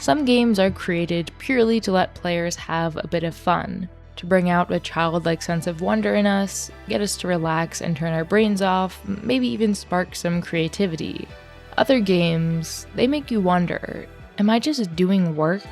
Some games are created purely to let players have a bit of fun, to bring out a childlike sense of wonder in us, get us to relax and turn our brains off, maybe even spark some creativity. Other games, they make you wonder, am I just doing work?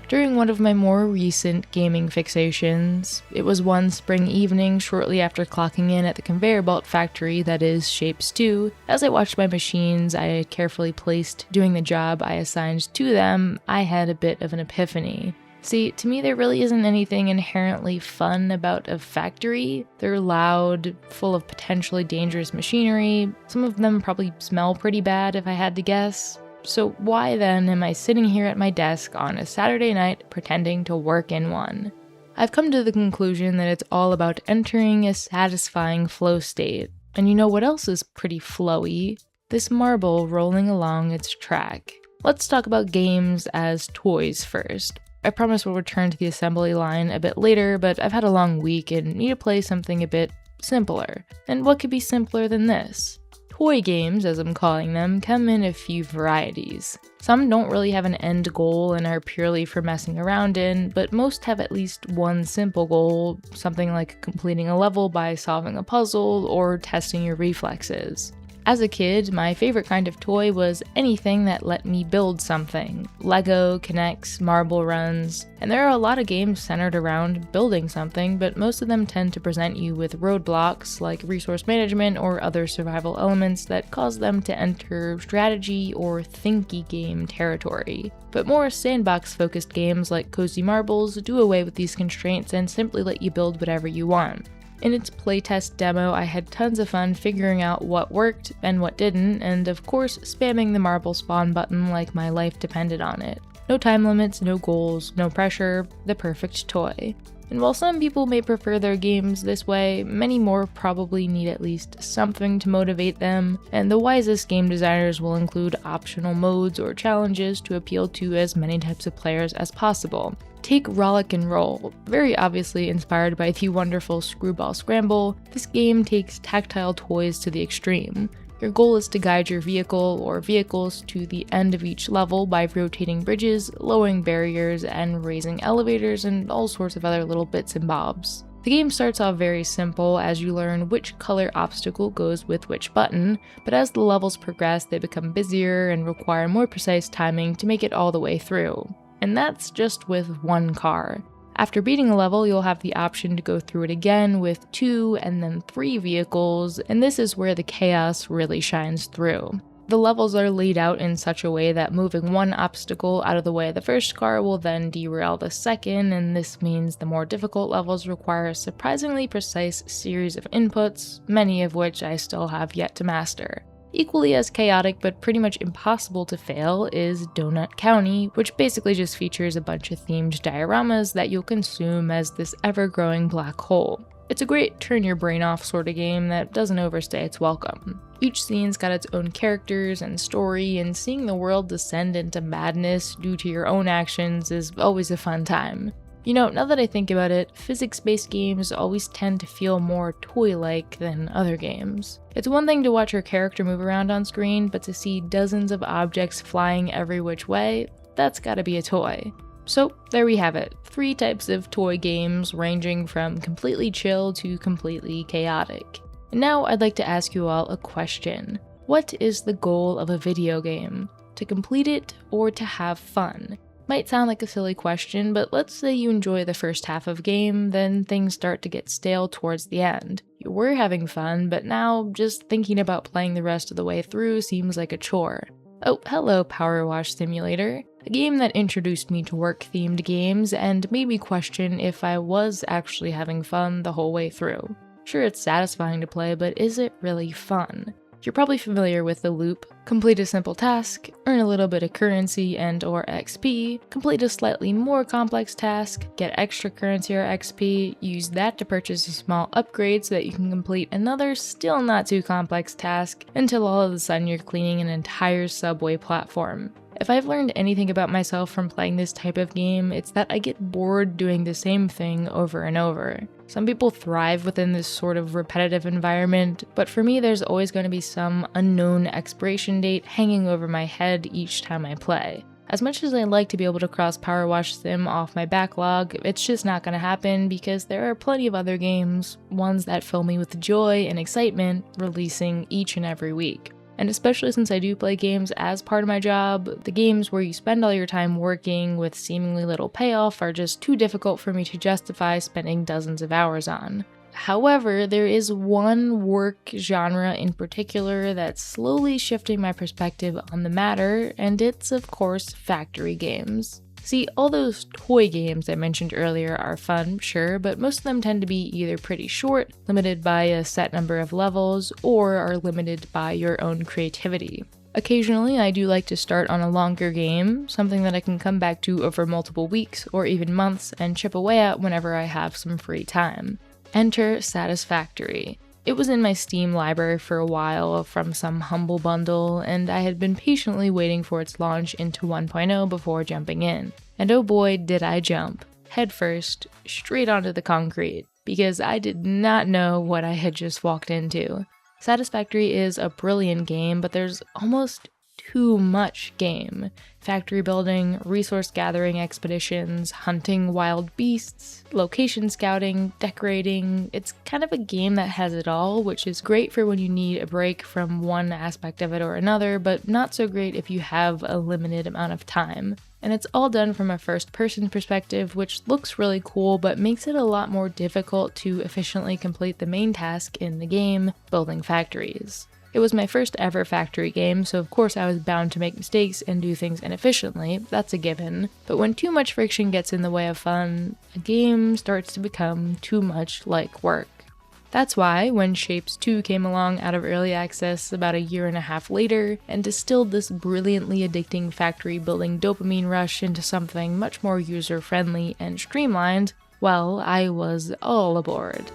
During one of my more recent gaming fixations, it was one spring evening shortly after clocking in at the conveyor belt factory that is Shapez 2, as I watched my machines I had carefully placed doing the job I assigned to them, I had a bit of an epiphany. See, to me there really isn't anything inherently fun about a factory. They're loud, full of potentially dangerous machinery, some of them probably smell pretty bad if I had to guess. So why then am I sitting here at my desk on a Saturday night pretending to work in one? I've come to the conclusion that it's all about entering a satisfying flow state. And you know what else is pretty flowy? This marble rolling along its track. Let's talk about games as toys first. I promise we'll return to the assembly line a bit later, but I've had a long week and need to play something a bit simpler. And what could be simpler than this? Toy games, as I'm calling them, come in a few varieties. Some don't really have an end goal and are purely for messing around in, but most have at least one simple goal, something like completing a level by solving a puzzle or testing your reflexes. As a kid, my favorite kind of toy was anything that let me build something. Lego, Connects, marble runs, and there are a lot of games centered around building something, but most of them tend to present you with roadblocks like resource management or other survival elements that cause them to enter strategy or thinky game territory. But more sandbox-focused games like Cozy Marbles do away with these constraints and simply let you build whatever you want. In its playtest demo, I had tons of fun figuring out what worked and what didn't, and of course spamming the marble spawn button like my life depended on it. No time limits, no goals, no pressure, the perfect toy. And while some people may prefer their games this way, many more probably need at least something to motivate them, and the wisest game designers will include optional modes or challenges to appeal to as many types of players as possible. Take Rollick and Roll. Very obviously inspired by the wonderful Screwball Scramble, this game takes tactile toys to the extreme. Your goal is to guide your vehicle or vehicles to the end of each level by rotating bridges, lowering barriers, and raising elevators, and all sorts of other little bits and bobs. The game starts off very simple as you learn which color obstacle goes with which button, but as the levels progress they become busier and require more precise timing to make it all the way through. And that's just with one car. After beating a level, you'll have the option to go through it again with 2 and then 3 vehicles, and this is where the chaos really shines through. The levels are laid out in such a way that moving one obstacle out of the way of the first car will then derail the second, and this means the more difficult levels require a surprisingly precise series of inputs, many of which I still have yet to master. Equally as chaotic but pretty much impossible to fail is Donut County, which basically just features a bunch of themed dioramas that you'll consume as this ever-growing black hole. It's a great turn-your-brain-off sort of game that doesn't overstay its welcome. Each scene's got its own characters and story, and seeing the world descend into madness due to your own actions is always a fun time. You know, now that I think about it, physics-based games always tend to feel more toy-like than other games. It's one thing to watch your character move around on screen, but to see dozens of objects flying every which way, that's gotta be a toy. So there we have it, 3 types of toy games ranging from completely chill to completely chaotic. And now I'd like to ask you all a question. What is the goal of a video game? To complete it or to have fun? Might sound like a silly question, but let's say you enjoy the first half of a game, then things start to get stale towards the end. You were having fun, but now just thinking about playing the rest of the way through seems like a chore. Oh, hello Power Wash Simulator, a game that introduced me to work-themed games and made me question if I was actually having fun the whole way through. Sure, it's satisfying to play, but is it really fun? You're probably familiar with the loop. Complete a simple task, earn a little bit of currency and or XP, complete a slightly more complex task, get extra currency or XP, use that to purchase a small upgrade so that you can complete another still not too complex task until all of a sudden you're cleaning an entire subway platform. If I've learned anything about myself from playing this type of game, it's that I get bored doing the same thing over and over. Some people thrive within this sort of repetitive environment, but for me there's always going to be some unknown expiration date hanging over my head each time I play. As much as I like to be able to cross Power Wash Sim off my backlog, it's just not going to happen because there are plenty of other games, ones that fill me with joy and excitement, releasing each and every week. And especially since I do play games as part of my job, the games where you spend all your time working with seemingly little payoff are just too difficult for me to justify spending dozens of hours on. However, there is one work genre in particular that's slowly shifting my perspective on the matter, and it's of course factory games. See, all those toy games I mentioned earlier are fun, sure, but most of them tend to be either pretty short, limited by a set number of levels, or are limited by your own creativity. Occasionally, I do like to start on a longer game, something that I can come back to over multiple weeks or even months and chip away at whenever I have some free time. Enter Satisfactory. It was in my Steam library for a while from some humble bundle, and I had been patiently waiting for its launch into 1.0 before jumping in. And oh boy, did I jump. Headfirst, straight onto the concrete, because I did not know what I had just walked into. Satisfactory is a brilliant game, but there's almost too much game. Factory building, resource gathering expeditions, hunting wild beasts, location scouting, decorating. It's kind of a game that has it all, which is great for when you need a break from one aspect of it or another, but not so great if you have a limited amount of time. And it's all done from a first-person perspective, which looks really cool, but makes it a lot more difficult to efficiently complete the main task in the game, building factories. It was my first ever factory game, so of course I was bound to make mistakes and do things inefficiently, that's a given. But when too much friction gets in the way of fun, a game starts to become too much like work. That's why, when Shapez 2 came along out of early access about a year and a half later, and distilled this brilliantly addicting factory building dopamine rush into something much more user-friendly and streamlined, well, I was all aboard.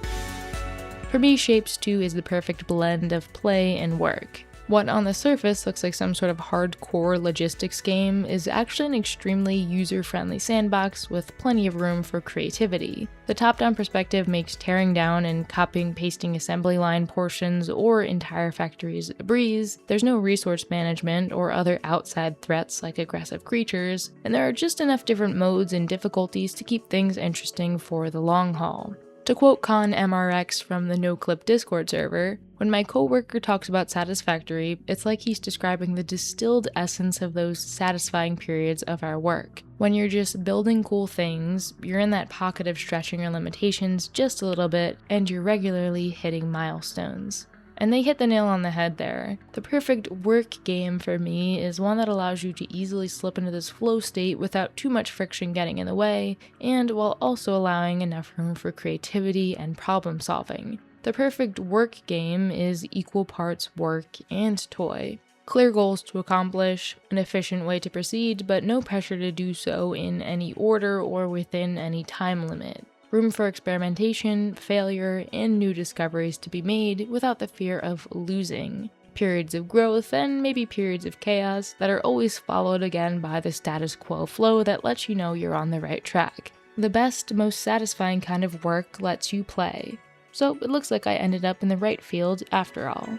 For me, Shapez 2 is the perfect blend of play and work. What on the surface looks like some sort of hardcore logistics game is actually an extremely user-friendly sandbox with plenty of room for creativity. The top-down perspective makes tearing down and copying-pasting assembly line portions or entire factories a breeze. There's no resource management or other outside threats like aggressive creatures, and there are just enough different modes and difficulties to keep things interesting for the long haul. To quote Con MRX from the NoClip Discord server, when my coworker talks about Satisfactory, it's like he's describing the distilled essence of those satisfying periods of our work. When you're just building cool things, you're in that pocket of stretching your limitations just a little bit, and you're regularly hitting milestones. And they hit the nail on the head there. The perfect work game for me is one that allows you to easily slip into this flow state without too much friction getting in the way, and while also allowing enough room for creativity and problem solving. The perfect work game is equal parts work and toy. Clear goals to accomplish, an efficient way to proceed, but no pressure to do so in any order or within any time limit. Room for experimentation, failure, and new discoveries to be made without the fear of losing. Periods of growth and maybe periods of chaos that are always followed again by the status quo flow that lets you know you're on the right track. The best, most satisfying kind of work lets you play. So it looks like I ended up in the right field after all.